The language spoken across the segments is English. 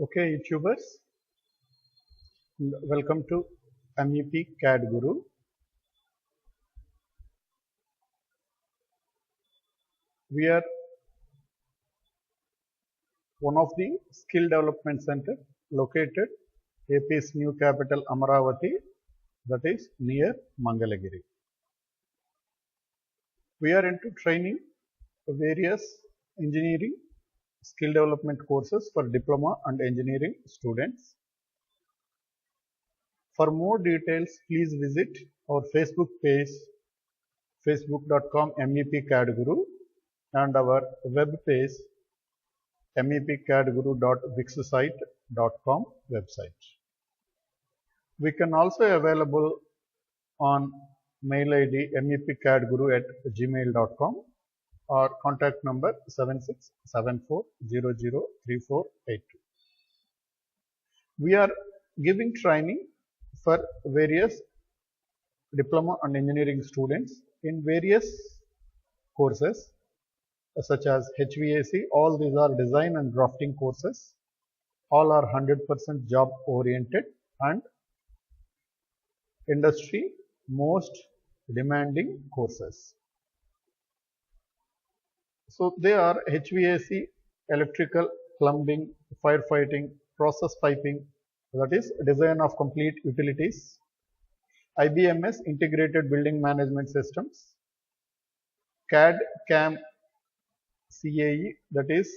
Okay, YouTubers, welcome to MEP CAD Guru. We are one of the skill development center located AP's new capital Amaravati, that is near Mangalagiri. We are into training various engineering skill development courses for diploma and engineering students. For more details, please visit our Facebook page facebook.com MEP CAD Guru and our web page mepcadguru.wixsite.com website. We can also available on mail ID mepcadguru@gmail.com or contact number 7674003482. We are giving training for various diploma and engineering students in various courses such as HVAC. All these are design and drafting courses. All are 100% job oriented and industry most demanding courses. So they are HVAC, electrical, plumbing, firefighting, process piping, that is design of complete utilities, IBMS, integrated building management systems, CAD, CAM, CAE, that is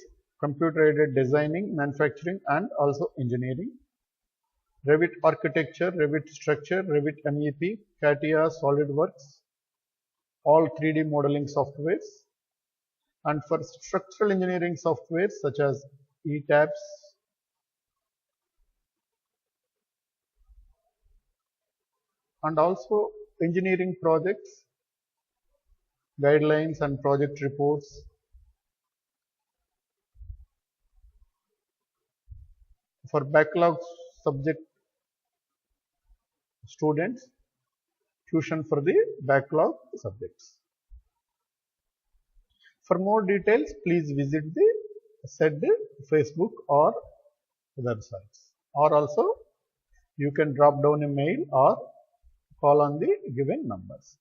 computer aided designing, manufacturing and also engineering, Revit architecture, Revit structure, Revit MEP, CATIA, SolidWorks, all 3D modeling softwares, and for structural engineering softwares such as ETABS, and also engineering projects, guidelines and project reports, for backlog subject students, tuition for the backlog subjects. For more details, please visit the said Facebook or websites, or also you can drop down a mail or call on the given numbers.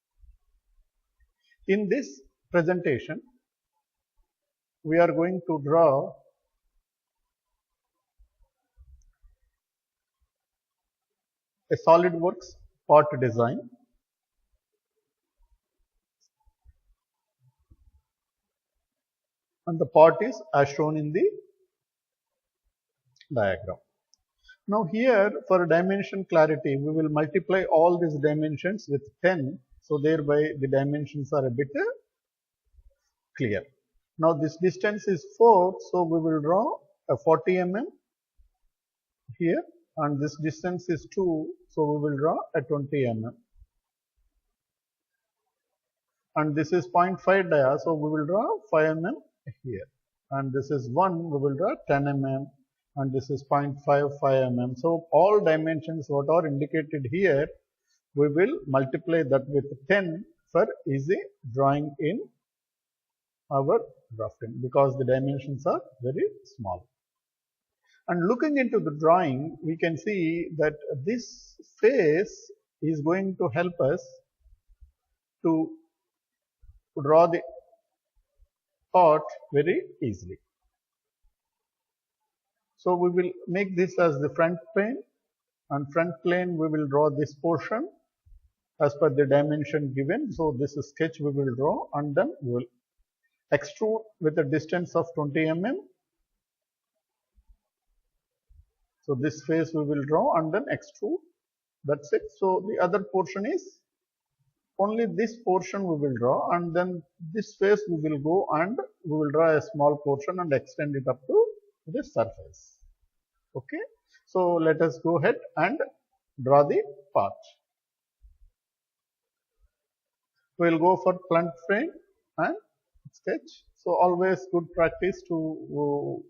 In this presentation, we are going to draw a SolidWorks part design. And the part is as shown in the diagram. Now here for dimension clarity, we will multiply all these dimensions with 10. So thereby the dimensions are a bit clear. Now this distance is 4. So we will draw a 40 mm here. And this distance is 2. So we will draw a 20 mm. And this is 0.5 dia. So we will draw 5 mm here. And this is 1. We will draw 10 mm. And this is 0.55 mm. So all dimensions what are indicated here, we will multiply that with 10 for easy drawing in our drafting, because the dimensions are very small. And looking into the drawing, we can see that this face is going to help us to draw the part very easily. So we will make this as the front plane, and front plane we will draw this portion as per the dimension given. So this is sketch we will draw, and then we will extrude with a distance of 20 mm. So this face we will draw and then extrude. That's it. So the other portion is only this portion we will draw, and then this face we will go and we will draw a small portion and extend it up to this surface. Okay. So let us go ahead and draw the part. We will go for front frame and sketch. So always good practice to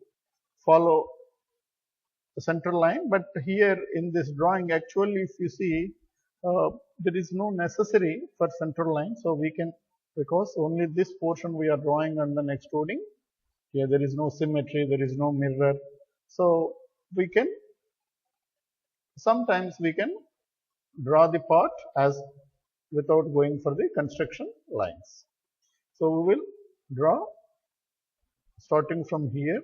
follow the center line, but here in this drawing actually if you see there is no necessary for center line. So we can, because only this portion we are drawing and then extruding. Here there is no symmetry, there is no mirror. So we can sometimes we can draw the part as without going for the construction lines. So we will draw starting from here.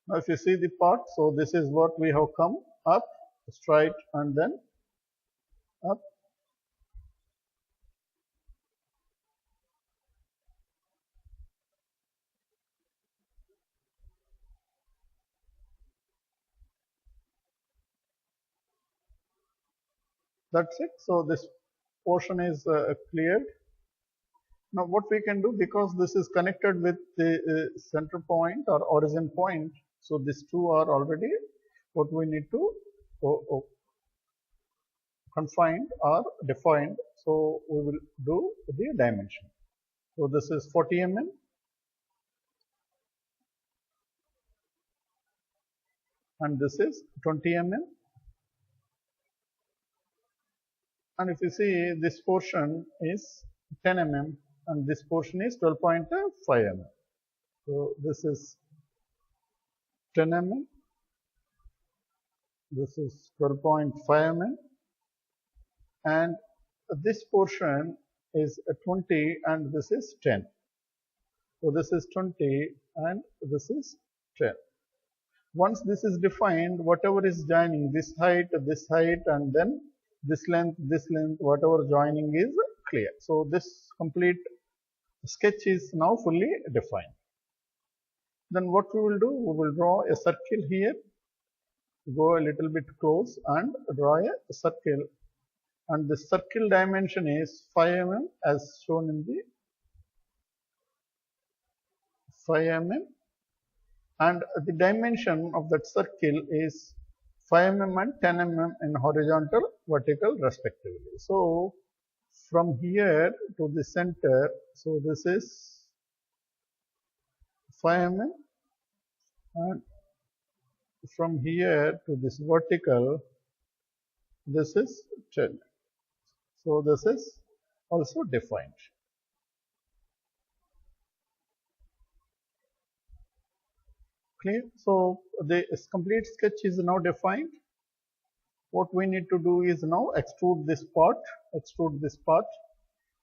Now if you see the part, so this is what we have come up, straight, and then up. That's it. So this portion is cleared. Now what we can do, because this is connected with the center point or origin point, so these two are already what we need to confined or defined. So we will do the dimension. So this is 40 mm. And this is 20 mm. And if you see, this portion is 10 mm and this portion is 12.5 mm. So this is 10 mm, this is 12.5 mm, and this portion is 20 and this is 10. So this is 20 and this is 10. Once this is defined, whatever is joining, this height, and then this length, whatever joining is clear. So this complete sketch is now fully defined. Then what we will do, we will draw a circle here, go a little bit close and draw a circle, and the circle dimension is 5 mm as shown in the 5 mm, and the dimension of that circle is 5 mm and 10 mm in horizontal, vertical respectively. So from here to the center, so this is 5 mm, and from here to this vertical, this is 10. So this is also defined. Clear? So the complete sketch is now defined. What we need to do is now extrude this part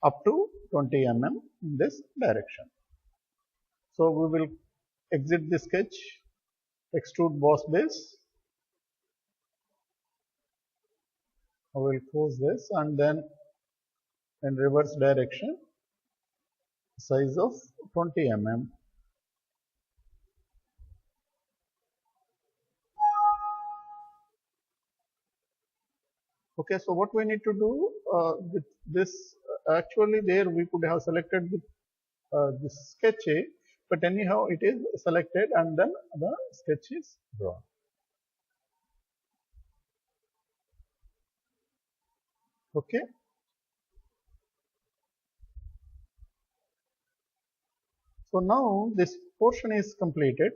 up to 20 mm in this direction. So we will exit the sketch, extrude boss base. I will close this and then in reverse direction, size of 20 mm. Okay, so what we need to do with this, actually there we could have selected this sketch A, but anyhow it is selected and then the sketch is drawn. Okay. So now this portion is completed.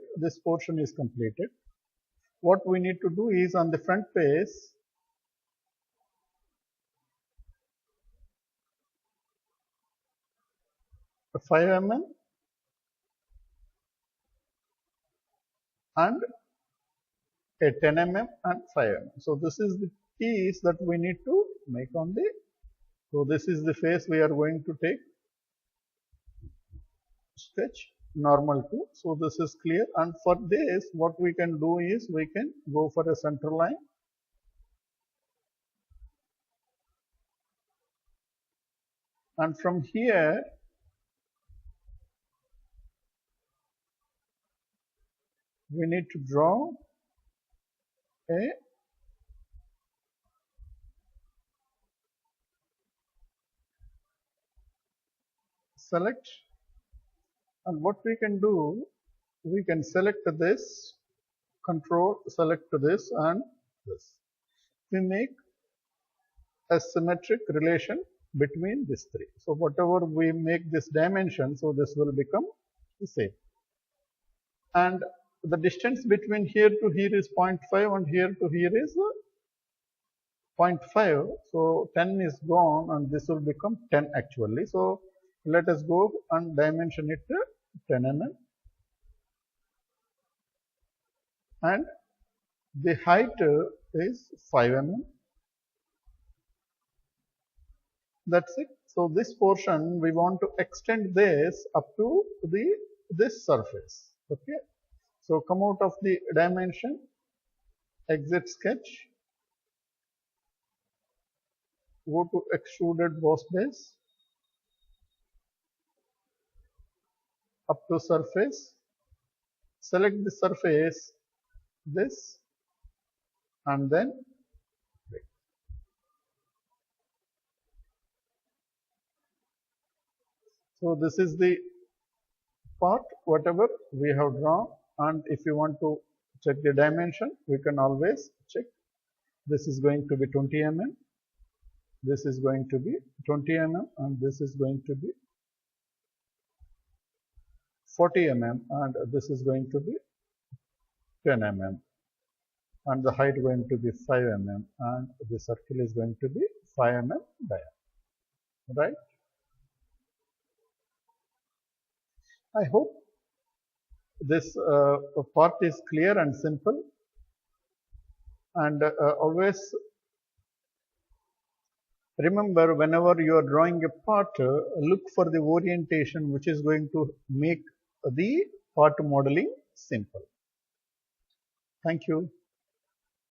What we need to do is on the front face, a 5 mm and a 10 mm and 5 mm. So this is the piece that we need to make on the, so this is the face we are going to take, sketch normal to. So this is clear, and for this what we can do is we can go for a center line and from here we need to draw a select, and what we can do, we can select this, control select this and this. We make a symmetric relation between these three. So whatever we make this dimension, so this will become the same. And the distance between here to here is 0.5 and here to here is 0.5. So 10 is gone and this will become 10 actually. So Let us go and dimension it to 10 mm, and the height is 5 mm. That's it. So this portion we want to extend this up to this surface. Okay. So come out of the dimension, exit sketch, go to extruded boss base, up to surface, select the surface, this, and then click. So this is the part whatever we have drawn, and if you want to check the dimension, we can always check. This is going to be 20 mm, this is going to be 20 mm, and this is going to be 40 mm, and this is going to be 10 mm, and the height going to be 5 mm, and the circle is going to be 5 mm diameter, right? I hope this part is clear and simple, and always remember, whenever you are drawing a part, look for the orientation which is going to make the part modeling simple. Thank you.